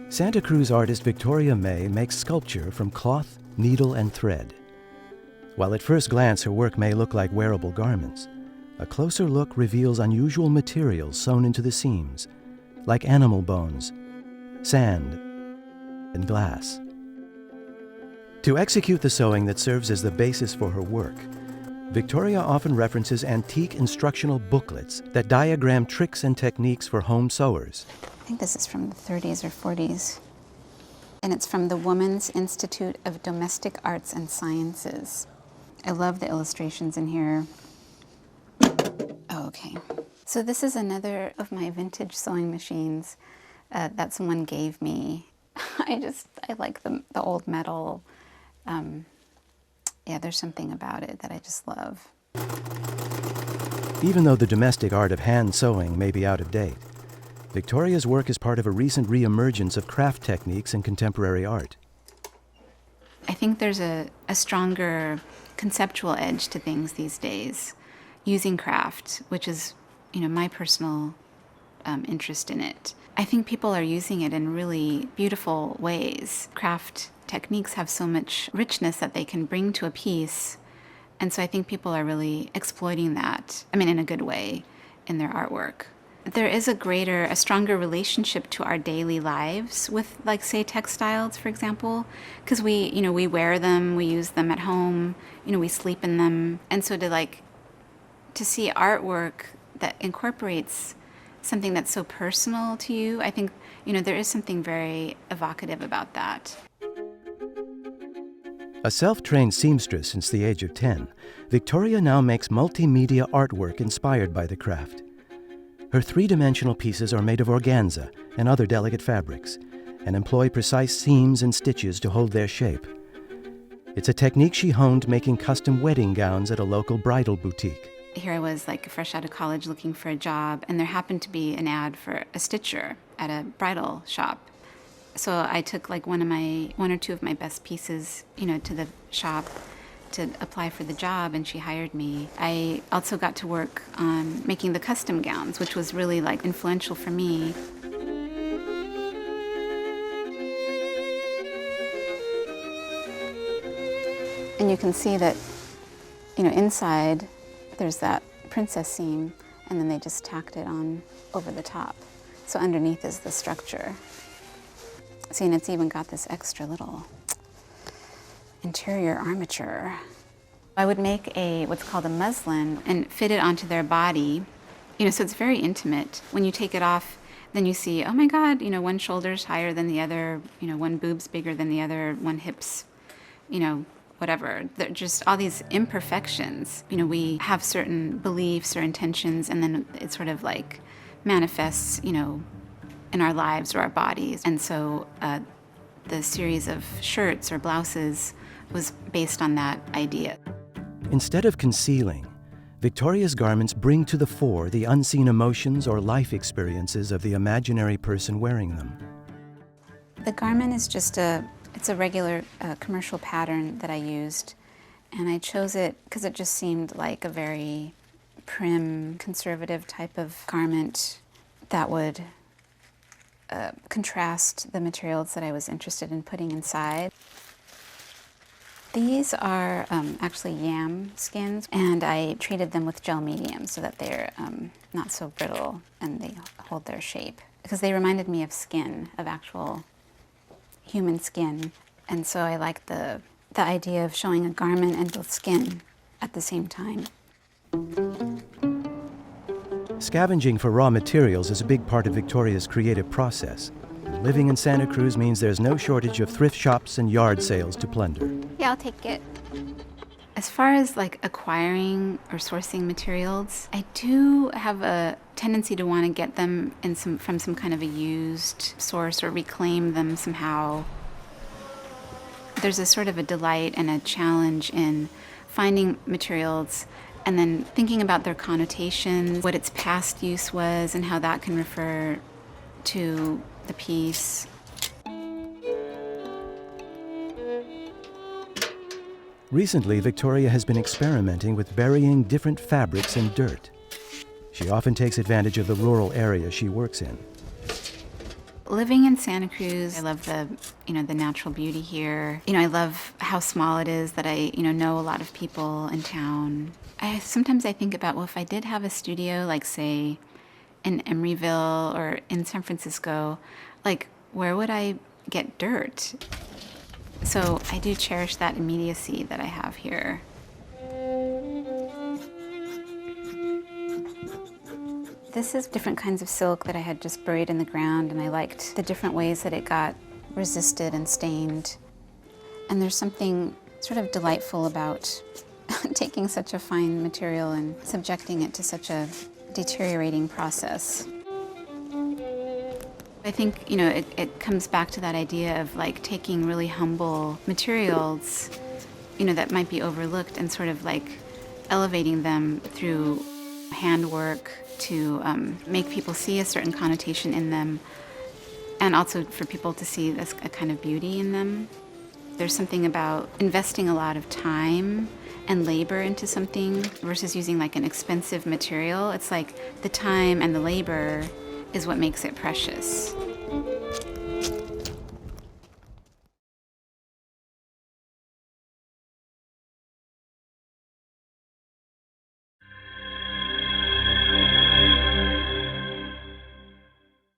Santa Cruz artist Victoria May makes sculpture from cloth, needle, and thread. While at first glance her work may look like wearable garments, a closer look reveals unusual materials sewn into the seams, like animal bones, sand, and glass. To execute the sewing that serves as the basis for her work, Victoria often references antique instructional booklets that diagram tricks and techniques for home sewers. I think this is from the 30s or 40s. And it's from the Women's Institute of Domestic Arts and Sciences. I love the illustrations in here. Oh, okay. So this is another of my vintage sewing machines that someone gave me. I like the old metal. Yeah, there's something about it that I just love. Even though the domestic art of hand sewing may be out of date, Victoria's work is part of a recent re-emergence of craft techniques in contemporary art. I think there's a stronger conceptual edge to things these days, using craft, which is, my personal interest in it. I think people are using it in really beautiful ways. Craft techniques have so much richness that they can bring to a piece, and so I think people are really exploiting that, in a good way, in their artwork. There is a stronger relationship to our daily lives with, say, textiles, for example, because we wear them, we use them at home, we sleep in them. And so to see artwork that incorporates something that's so personal to you, I think, there is something very evocative about that. A self-trained seamstress since the age of 10, Victoria now makes multimedia artwork inspired by the craft. Her three-dimensional pieces are made of organza and other delicate fabrics, and employ precise seams and stitches to hold their shape. It's a technique she honed making custom wedding gowns at a local bridal boutique. Here I was fresh out of college looking for a job, and there happened to be an ad for a stitcher at a bridal shop. So I took one or two of my best pieces, to the shop to apply for the job, and she hired me. I also got to work on making the custom gowns, which was really influential for me. And you can see that, inside there's that princess seam, and then they just tacked it on over the top. So underneath is the structure. See, and it's even got this extra little interior armature. I would make what's called a muslin and fit it onto their body, so it's very intimate. When you take it off, then you see, oh my God, one shoulder's higher than the other, one boob's bigger than the other, one hip's, whatever. They're just all these imperfections. We have certain beliefs or intentions, and then it sort of manifests, in our lives or our bodies. And so the series of shirts or blouses was based on that idea. Instead of concealing, Victoria's garments bring to the fore the unseen emotions or life experiences of the imaginary person wearing them. The garment is just it's a regular commercial pattern that I used, and I chose it because it just seemed like a very prim, conservative type of garment that would contrast the materials that I was interested in putting inside. These are actually yam skins, and I treated them with gel medium so that they're not so brittle and they hold their shape. Because they reminded me of skin, of actual human skin. And so I liked the idea of showing a garment and both skin at the same time. Scavenging for raw materials is a big part of Victoria's creative process. Living in Santa Cruz means there's no shortage of thrift shops and yard sales to plunder. Yeah, I'll take it. As far as acquiring or sourcing materials, I do have a tendency to want to get them from some kind of a used source or reclaim them somehow. There's a sort of a delight and a challenge in finding materials and then thinking about their connotations, what its past use was, and how that can refer to the piece. Recently, Victoria has been experimenting with burying different fabrics in dirt. She often takes advantage of the rural area she works in. Living in Santa Cruz, I love the natural beauty here. I love how small it is, that I know a lot of people in town. Sometimes I think about, well, if I did have a studio, like say in Emeryville or in San Francisco, like where would I get dirt? So I do cherish that immediacy that I have here. This is different kinds of silk that I had just buried in the ground, and I liked the different ways that it got resisted and stained. And there's something sort of delightful about taking such a fine material and subjecting it to such a deteriorating process. I think, it comes back to that idea of like taking really humble materials, that might be overlooked, and sort of like elevating them through handwork to make people see a certain connotation in them, and also for people to see this a kind of beauty in them. There's something about investing a lot of time and labor into something versus using like an expensive material. It's like the time and the labor is what makes it precious.